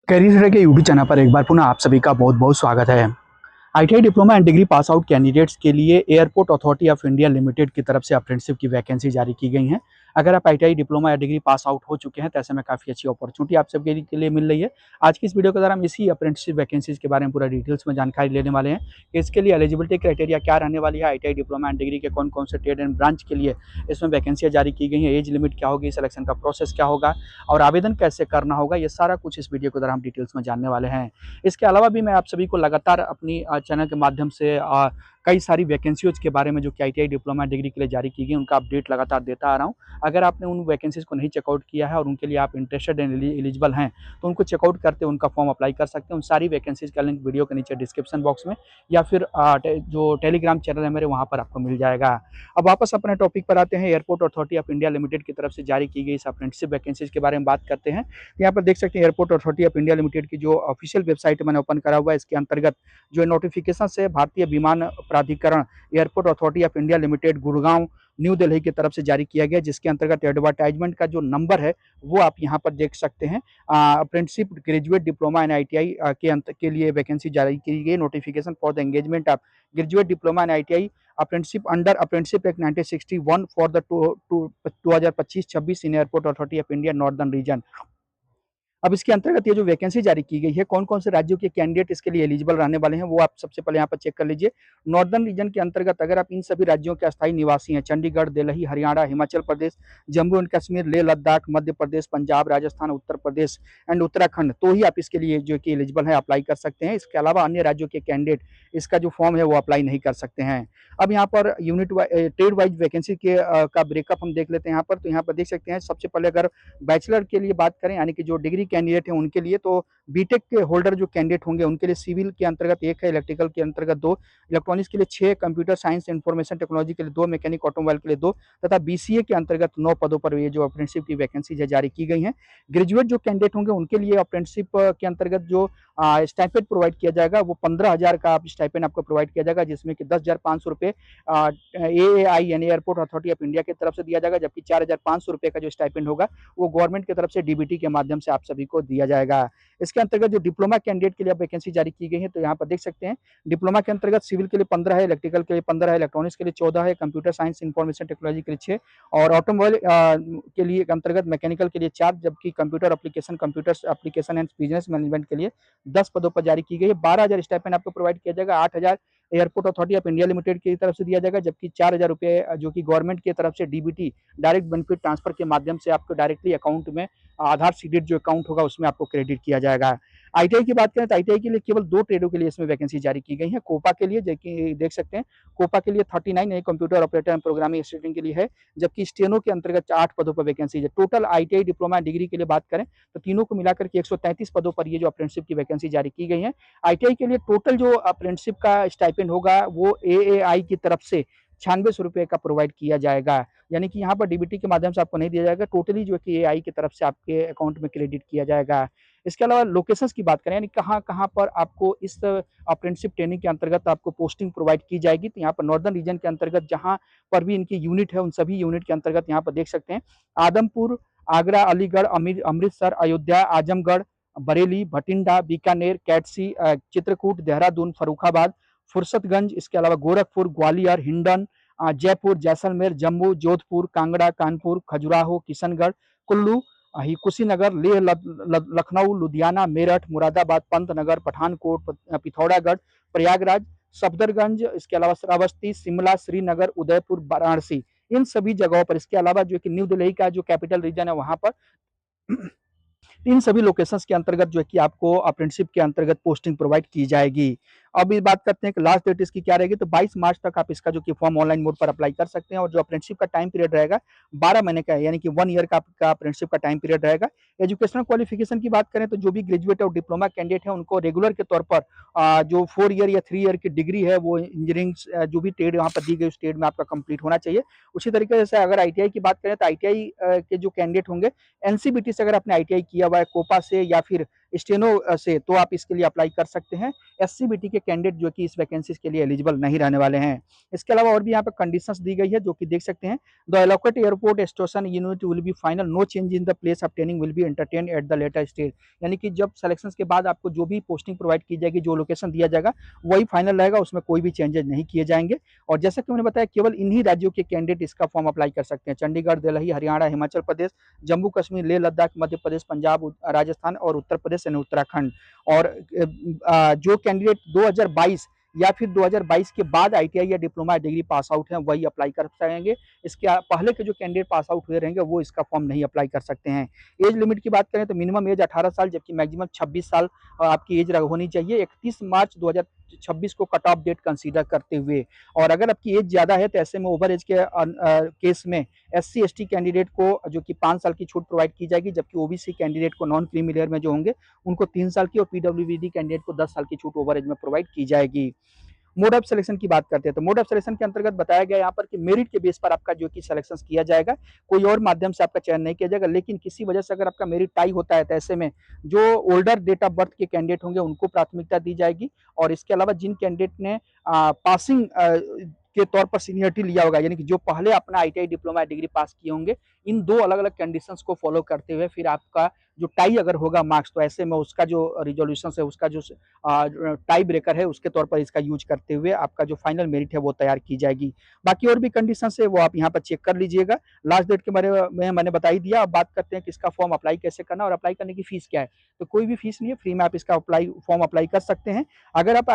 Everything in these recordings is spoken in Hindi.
करियर के यूट्यूब चैनल पर एक बार पुनः आप सभी का बहुत बहुत स्वागत है। ITI diploma and degree pass out candidates के लिए airport authority of India limited की तरफ से अप्रेंटिसशिप की वैकेंसी जारी की गई हैं। अगर आप आईटीआई डिप्लोमा या डिग्री पास आउट हो चुके हैं तो ऐसे में काफ़ी अच्छी अपॉर्चुनिटी आप सबके के लिए मिल रही है। आज की इस वीडियो के द्वारा हम इसी अप्रेंटिसशिप वैकेंसीज के बारे में पूरा डिटेल्स में जानकारी लेने वाले हैं कि इसके लिए एलिजिबिलिटी क्राइटेरिया क्या रहने वाली है, आईटीआई डिप्लोमा एंड डिग्री के कौन कौन से ट्रेड एंड ब्रांच के लिए इसमें वैकेंसियाँ जारी की गई हैं, एज लिमिट क्या होगी, सिलेक्शन का प्रोसेस क्या होगा और आवेदन कैसे करना होगा, ये सारा कुछ इस वीडियो के द्वारा हम डिटेल्स में जानने वाले हैं। इसके अलावा भी मैं आप सभी को लगातार अपनी चैनल के माध्यम से कई सारी वैकेंसीज के बारे में जो कि आईटीआई डिप्लोमा डिग्री के लिए जारी की गई उनका अपडेट लगातार देता आ रहा हूँ। अगर आपने उन वैकेंसीज को नहीं चेकआउट किया है और उनके लिए आप इंटरेस्टेड एंड एलिजिबल हैं तो उनको चेकआउट करते उनका फॉर्म अप्लाई कर सकते हैं। उन सारी वैकेंसीज का लिंक वीडियो के नीचे डिस्क्रिप्शन बॉक्स में या फिर जो टेलीग्राम चैनल है मेरे वहाँ पर आपको मिल जाएगा। अब वापस अपने टॉपिक पर आते हैं। Airport authority of India limited की तरफ से जारी की गई इस अप्रेंटिसशिप वैकेंसीज के बारे में बात करते हैं। यहाँ पर देख सकते हैं airport authority of India limited की जो ऑफिशियल वेबसाइट मैंने ओपन करा हुआ है, इसके अंतर्गत जो नोटिफिकेशन है भारतीय विमान प्राधिकरण airport authority of India limited Gurgaon new Delhi की तरफ से जारी किया गया, जिसके अंतर्गत एडवर्टाइजमेंट का जो नंबर है वो आप यहाँ पर देख सकते हैं। Apprenticeship graduate diploma and ITI के लिए वैकेंसी जारी की गई। Notification for the engagement of graduate diploma and ITI apprenticeship under apprenticeship act 1961 for the 2025-26 in airport authority of India northern region. अब इसके अंतर्गत ये जो वैकेंसी जारी की गई है, कौन-कौन से राज्यों के कैंडिडेट इसके लिए एलिजिबल रहने वाले हैं, वो आप सबसे पहले यहाँ पर चेक कर लीजिए। नॉर्दर्न रीजन के अंतर्गत अगर आप इन सभी राज्यों के अस्थायी निवासी हैं, चंडीगढ़, दिल्ली, हरियाणा, हिमाचल प्रदेश, जम्मू एंड कश्मीर, लेह लद्दाख, मध्य प्रदेश, पंजाब, राजस्थान, उत्तर प्रदेश एंड उत्तराखंड, तो ही आप इसके लिए जो कि एलिजिबल है अप्लाई कर सकते हैं। इसके अलावा अन्य राज्यों के कैंडिडेट इसका जो फॉर्म है वो अप्लाई नहीं कर सकते हैं। अब यहाँ पर ट्रेड वाइज वैकेंसी का ब्रेकअप हम देख लेते हैं यहाँ पर। तो यहाँ पर देख सकते हैं सबसे पहले अगर बैचलर के लिए बात करें यानी कि जो डिग्री कैंडिडेट है उनके लिए, तो बीटेक के होल्डर जो कैंडिडेट होंगे उनके लिए सिविल के अंतर्गत 1 है, इलेक्ट्रिकल के अंतर्गत 2, इलेक्ट्रॉनिक्स के लिए 6, कंप्यूटर साइंस इंफॉर्मेशन टेक्नोलॉजी के लिए 2, मैकेनिक ऑटोमोबाइल के लिए 2 तथा बीसीए के अंतर्गत 9 पदों पर ये जो अप्रेंटिसशिप की वैकेंसी है जारी की गई हैं। ग्रेजुएट जो कैंडिडेट होंगे उनके लिए अप्रेंटिसशिप के अंतर्गत जो स्टाइपेंड प्रोवाइड किया जाएगा वो 15,000 का स्टाइपेंड आपको प्रोवाइड किया जाएगा, जिसमें कि 10,500 रुपये एएआई यानी एयरपोर्ट अथॉरिटी ऑफ इंडिया की तरफ से दिया जाएगा, जबकि 4,500 रुपये का जो स्टाइपेंड होगा वो गवर्नमेंट की तरफ से डीबीटी के माध्यम से आप सभी को दिया जाएगा। इसके अंतर्गत जो डिप्लोमा कैंडिडेट के लिए वैकेंसी जारी की गई है, तो यहाँ पर देख सकते हैं डिप्लोमा के अंतर्गत सिविल के लिए 15 है, इलेक्ट्रिकल के लिए 15 है, इलेक्ट्रॉनिक्स के लिए 14 है, कंप्यूटर साइंस इंफॉर्मेशन टेक्नोलॉजी के लिए 6 और ऑटोमोबाइल के लिए अंतर्गत मैकेनिकल के लिए 4, जबकि computer application and business management के लिए 10 पदों पर जारी की गई है। 12,000 स्टाइपेंड आपको प्रोवाइड किया जाएगा, 8,000 airport authority of India limited की तरफ से दिया जाएगा, जबकि 4,000 रुपये जो कि गवर्नमेंट की तरफ से डीबीटी डायरेक्ट बेनिफिट ट्रांसफर के माध्यम से आपको डायरेक्टली अकाउंट में आधार सीडेड जो अकाउंट होगा उसमें आपको क्रेडिट किया जाएगा। आईटीआई की बात करें तो आईटीआई के लिए केवल 2 ट्रेडों के लिए इसमें वैकेंसी जारी की गई है। कोपा के लिए देख सकते हैं, कोपा के लिए 39 नए computer operator and programming assistant के लिए है, जबकि स्टेनो के अंतर्गत 8 पदों पर वैकेंसी है। टोटल आईटीआई डिप्लोमा डिग्री के लिए बात करें तो तीनों को मिलाकर के 133 पदों पर ये जो अप्रेंटिसशिप की वैकेंसी जारी की गई है। आईटीआई के लिए टोटल जो अप्रेंटिसशिप का स्टाइपेंड होगा वो एएआई की तरफ से 9600 रुपये का प्रोवाइड किया जाएगा, यानी कि यहाँ पर डीबीटी के माध्यम से आपको नहीं दिया जाएगा, टोटली जो कि एआई की तरफ से आपके अकाउंट में क्रेडिट किया जाएगा। इसके अलावा लोकेशंस की बात करें यानी कहाँ-कहाँ पर आपको इस अप्रेंटिसशिप ट्रेनिंग के अंतर्गत आपको पोस्टिंग प्रोवाइड की जाएगी, तो यहाँ पर नॉर्दर्न रीजन के अंतर्गत जहाँ पर भी इनकी यूनिट है उन सभी यूनिट के अंतर्गत यहाँ पर देख सकते हैं आदमपुर, आगरा, अलीगढ़, अमृतसर, अयोध्या, आजमगढ़, बरेली, भटिंडा, बीकानेर, कैटसी, चित्रकूट, देहरादून, फर्रुखाबाद, फुर्सतगंज, इसके अलावा गोरखपुर, ग्वालियर, हिंडन, जयपुर, जैसलमेर, जम्मू, जोधपुर, कांगड़ा, कानपुर, खजुराहो, किशनगढ़, कुल्लू, कुशीनगर, लेह, लखनऊ, लुधियाना, मेरठ, मुरादाबाद, पंतनगर, पठानकोट, पिथौरागढ़, प्रयागराज, सफदरगंज, इसके अलावा श्रावस्ती, शिमला, श्रीनगर, उदयपुर, वाराणसी, इन सभी जगहों पर, इसके अलावा जो कि न्यू दिल्ली का जो कैपिटल रीजन है वहां पर इन सभी लोकेशंस के अंतर्गत जो है कि आपको अप्रेंटिसशिप के अंतर्गत पोस्टिंग प्रोवाइड की जाएगी। अब ये बात करते हैं कि लास्ट डेट इसकी क्या रहेगी, तो 22 मार्च तक आप इसका जो कि फॉर्म ऑनलाइन मोड पर अप्लाई कर सकते हैं और जो अप्रेंटिसशिप का टाइम पीरियड रहेगा 12 महीने का है, यानी कि 1 ईयर का आपका अप्रेंटिसशिप का टाइम पीरियड रहेगा। एजुकेशनल क्वालिफिकेशन की बात करें तो जो भी ग्रेजुएट और डिप्लोमा कैंडिडेट है उनको रेगुलर के तौर पर जो 4 ईयर या 3 ईयर की डिग्री है वो इंजीनियरिंग जो भी ट्रेड वहाँ पर दी गई उस ट्रेड में आपका कंप्लीट होना चाहिए। उसी तरीके से अगर आईटीआई की बात करें तो आईटीआई के जो कैंडिडेट होंगे एनसीबीटी से अगर आपने आईटीआई किया हुआ है, कोपा से या फिर स्टेनो से, तो आप इसके लिए अप्लाई कर सकते हैं। एससीबीटी के कैंडिडेट जो कि इस वैकेंसीज के लिए एलिजिबल नहीं रहने वाले हैं। इसके अलावा और भी यहाँ पे कंडीशंस दी गई है जो कि देख सकते हैं। The allocate airport station unit will be final, no change in the place obtaining will be entertain at the later stage. यानी कि जब सिलेक्शन के बाद आपको जो भी पोस्टिंग प्रोवाइड की जाएगी, जो लोकेशन दिया जाएगा वही फाइनल रहेगा, उसमें कोई भी चेंजेस नहीं किए जाएंगे। और जैसा कि मैंने बताया, केवल इन्हीं राज्यों के कैंडिडेट इसका फॉर्म अप्लाई कर सकते हैं। चंडीगढ़, दिल्ली, हरियाणा, हिमाचल प्रदेश, जम्मू कश्मीर, लेह लद्दाख, मध्य प्रदेश, पंजाब, राजस्थान और उत्तर प्रदेश यानी उत्तराखंड। और जो कैंडिडेट 2022 या फिर 2022 के बाद आईटीआई या डिप्लोमा डिग्री पास आउट हैं वही अप्लाई कर सकेंगे। इसके पहले के जो कैंडिडेट पास आउट हुए रहेंगे वो इसका फॉर्म नहीं अप्लाई कर सकते हैं। एज लिमिट की बात करें तो मिनिमम एज 18 साल जबकि मैक्सिमम 26 साल आपकी एज होनी चाहिए। 31 मार्च 2026 को कट ऑफ डेट कंसीडर करते हुए। और अगर आपकी एज ज़्यादा है तो ऐसे में ओवर एज के केस में एससी एसटी कैंडिडेट को जो कि 5 साल की छूट प्रोवाइड की जाएगी, जबकि ओबीसी कैंडिडेट को नॉन क्रीमी लेयर में जो होंगे उनको 3 साल की और पीडब्ल्यूबीडी कैंडिडेट को 10 साल की छूट ओवर एज में प्रोवाइड की जाएगी। मोड ऑफ सिलेक्शन की बात करते हैं तो मोड ऑफ सिलेक्शन के अंतर्गत बताया गया यहाँ पर कि मेरिट के बेस पर आपका जो कि सिलेक्शन किया जाएगा, कोई और माध्यम से आपका चयन नहीं किया जाएगा। लेकिन किसी वजह से अगर आपका मेरिट टाई होता है तो ऐसे में जो ओल्डर डेट ऑफ बर्थ के कैंडिडेट होंगे उनको प्राथमिकता दी जाएगी। और इसके अलावा जिन कैंडिडेट ने पासिंग के तौर पर सीनियरिटी लिया होगा, यानी कि जो पहले अपना आईटीआई डिप्लोमा डिग्री पास किए होंगे, इन दो अलग अलग कंडीशंस को फॉलो करते हुए फिर आपका जो टाई अगर होगा मार्क्स, तो ऐसे में उसका जो रिजोल्यूशन है, उसका जो टाई ब्रेकर है, उसके तौर पर इसका यूज करते हुए आपका जो फाइनल मेरिट है वो तैयार की जाएगी। बाकी और भी कंडीशन है वो आप यहाँ पर चेक कर लीजिएगा। लास्ट डेट के बारे में मैंने बता ही दिया। अब बात करते हैं कि इसका फॉर्म अप्लाई कैसे करना और अप्लाई करने की फीस क्या है। तो कोई भी फीस नहीं है, फ्री में आप इसका फॉर्म अप्लाई कर सकते हैं। अगर आप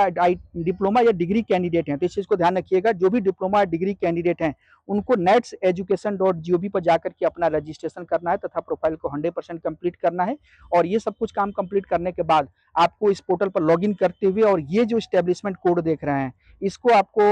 डिप्लोमा या डिग्री कैंडिडेट हैं तो इस चीज़ को ध्यान रखिएगा, जो भी डिप्लोमा डिग्री कैंडिडेट हैं उनको netseducation.gov पर जाकर के अपना रजिस्ट्रेशन करना है तथा प्रोफाइल को 100% कंप्लीट करना है। और ये सब कुछ काम कंप्लीट करने के बाद आपको इस पोर्टल पर लॉगिन करते हुए और ये जो एस्टेब्लिशमेंट कोड देख रहे हैं इसको आपको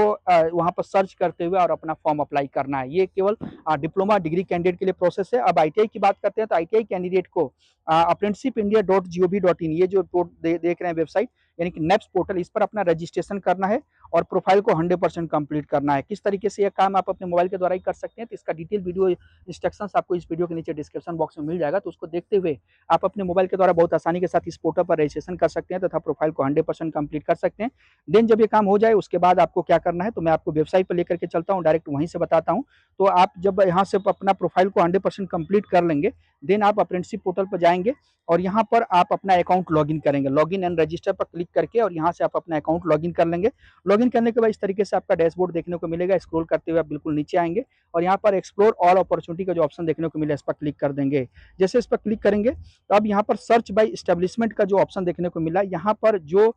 वहां पर सर्च करते हुए और अपना फॉर्म अप्लाई करना है। ये केवल डिप्लोमा डिग्री कैंडिडेट के लिए प्रोसेस है। अब आईटीआई की बात करते हैं तो आईटीआई कैंडिडेट को apprenticeshipindia.gov.in ये जो देख रहे हैं वेबसाइट, यानी कि नेप्स पोर्टल, इस पर अपना रजिस्ट्रेशन करना है और प्रोफाइल को 100% कंप्लीट करना है। किस तरीके से यह काम आप अपने मोबाइल के द्वारा ही कर सकते हैं तो इसका डिटेल वीडियो इंस्ट्रक्शंस आपको इस वीडियो के नीचे डिस्क्रिप्शन बॉक्स में मिल जाएगा। तो उसको देखते हुए आप अपने मोबाइल के द्वारा बहुत आसानी के साथ इस पोर्टल पर रजिस्ट्रेशन कर सकते हैं तथा प्रोफाइल को 100% कंप्लीट कर सकते हैं। देन जब ये काम हो जाए उसके बाद आपको क्या करना है तो मैं आपको वेबसाइट पर लेकर के चलता हूँ, डायरेक्ट वहीं से बताता हूँ। तो आप जब यहाँ से अपना प्रोफाइल को 100% कंप्लीट कर लेंगे, देन आप अप्रेंटिसशिप पोर्टल पर जाएंगे और यहाँ पर आप अपना अकाउंट लॉगिन करेंगे। लॉगिन एंड रजिस्टर पर क्लिक करके और यहाँ से आप अपना अकाउंट लॉगिन कर लेंगे। लॉगिन करने के बाद इस तरीके से आपका डैशबोर्ड देखने को मिलेगा। स्क्रॉल करते हुए आप बिल्कुल नीचे आएंगे और यहाँ पर एक्सप्लोर ऑल अपॉर्चुनिटी का जो ऑप्शन देखने को मिला इस पर क्लिक कर देंगे। जैसे इस पर क्लिक करेंगे तो अब यहाँ पर सर्च बाय एस्टेब्लिशमेंट का जो ऑप्शन देखने को मिला, यहाँ पर जो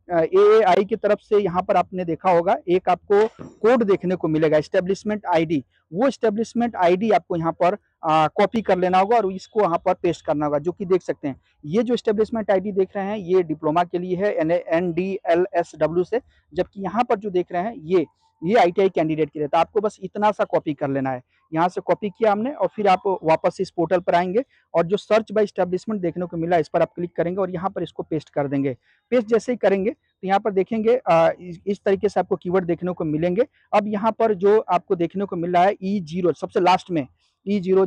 एएआई की तरफ से यहाँ पर आपने देखा होगा एक आपको कोड देखने को मिलेगा एस्टेब्लिशमेंट आईडी। वो एस्टेब्लिशमेंट आईडी आपको यहाँ पर कॉपी कर लेना होगा और इसको यहाँ पर पेस्ट करना होगा, जो कि देख सकते हैं ये जो एस्टेब्लिशमेंट आईडी देख रहे हैं ये डिप्लोमा के लिए है NDLSW से, जबकि यहाँ पर जो देख रहे हैं ये आईटीआई कैंडिडेट के लिए। तो आपको बस इतना सा कॉपी कर लेना है। यहाँ से कॉपी किया हमने और फिर आप वापस इस पोर्टल पर आएंगे और जो सर्च बाय एस्टेब्लिशमेंट देखने को मिला इस पर आप क्लिक करेंगे और यहाँ पर इसको पेस्ट कर देंगे। पेस्ट जैसे ही करेंगे तो यहाँ पर देखेंगे इस तरीके से आपको कीवर्ड देखने को मिलेंगे। अब यहाँ पर जो आपको देखने को मिल रहा है E0 सबसे लास्ट में E0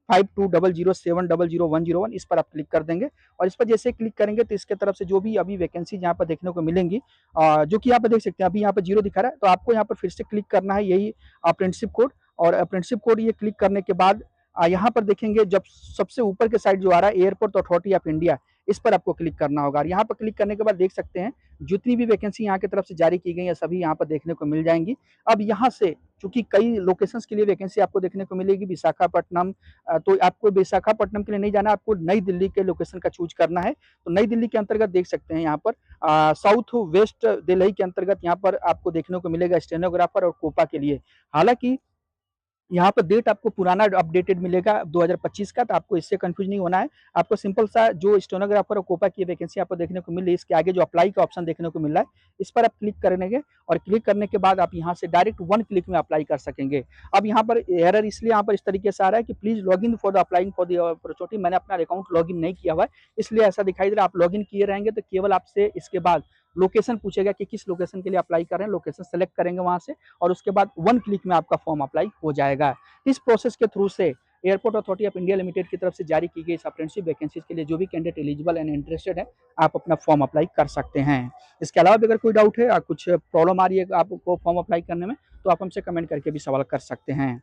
5200700101, इस पर आप क्लिक कर देंगे और इस पर जैसे क्लिक करेंगे तो इसके तरफ से जो भी अभी वैकेंसी यहाँ पर देखने को मिलेंगी, जो कि यहाँ पर देख सकते हैं अभी यहाँ पर 0 दिखा रहा है, तो आपको यहाँ पर फिर से क्लिक करना है यही अप्रेंटिसशिप कोड। और अप्रेंटिसशिप कोड ये क्लिक करने के बाद यहाँ पर देखेंगे जब सबसे ऊपर के साइड जो आ रहा है एयरपोर्ट अथॉरिटी ऑफ इंडिया, इस पर आपको क्लिक करना होगा। और यहाँ पर क्लिक करने के बाद देख सकते हैं जितनी भी वैकेंसी यहाँ की तरफ से जारी की गई है सभी यहाँ पर देखने को मिल जाएंगी। अब यहाँ से चूंकि कई लोकेशंस के लिए वैकेंसी आपको देखने को मिलेगी, विशाखापट्टनम, तो आपको विशाखापट्टनम के लिए नहीं जाना, आपको नई दिल्ली के लोकेशन का चूज करना है। तो नई दिल्ली के अंतर्गत देख सकते हैं यहाँ पर साउथ वेस्ट दिल्ली के अंतर्गत यहाँ पर आपको देखने को मिलेगा स्टेनोग्राफर और कोपा के लिए। हालांकि यहाँ पर डेट आपको पुराना अपडेटेड मिलेगा 2025 का, तो आपको इससे कंफ्यूज नहीं होना है। आपको सिंपल सा जो स्टेनोग्राफर और कोपा की वैकेंसी आपको देखने को मिल रही है इसके आगे जो अप्लाई का ऑप्शन देखने को मिल रहा है इस पर आप क्लिक करेंगे और क्लिक करने के बाद आप यहाँ से डायरेक्ट 1 क्लिक में अप्लाई कर सकेंगे। अब यहाँ पर एरर इसलिए यहाँ पर इस तरीके से आ रहा है कि please log in for the applying for the opportunity, मैंने अपना अकाउंट लॉग इन नहीं किया हुआ है इसलिए ऐसा दिखाई दे रहा है। आप लॉग इन किए रहेंगे तो केवल आपसे इसके बाद लोकेशन पूछेगा कि किस लोकेशन के लिए अप्लाई कर रहे हैं, लोकेशन सेलेक्ट करेंगे वहां से और उसके बाद 1 क्लिक में आपका फॉर्म अप्लाई हो जाएगा। इस प्रोसेस के थ्रू से airport authority of India limited की तरफ से जारी की गई इस अप्रेंटिसशिप वैकेंसीज के लिए जो भी कैंडिडेट एलिजिबल एंड इंटरेस्टेड है, आप अपना फॉर्म अप्लाई कर सकते हैं। इसके अलावा भी अगर कोई डाउट है या कुछ प्रॉब्लम आ रही है आपको फॉर्म अप्लाई करने में, तो आप हमसे कमेंट करके भी सवाल कर सकते हैं।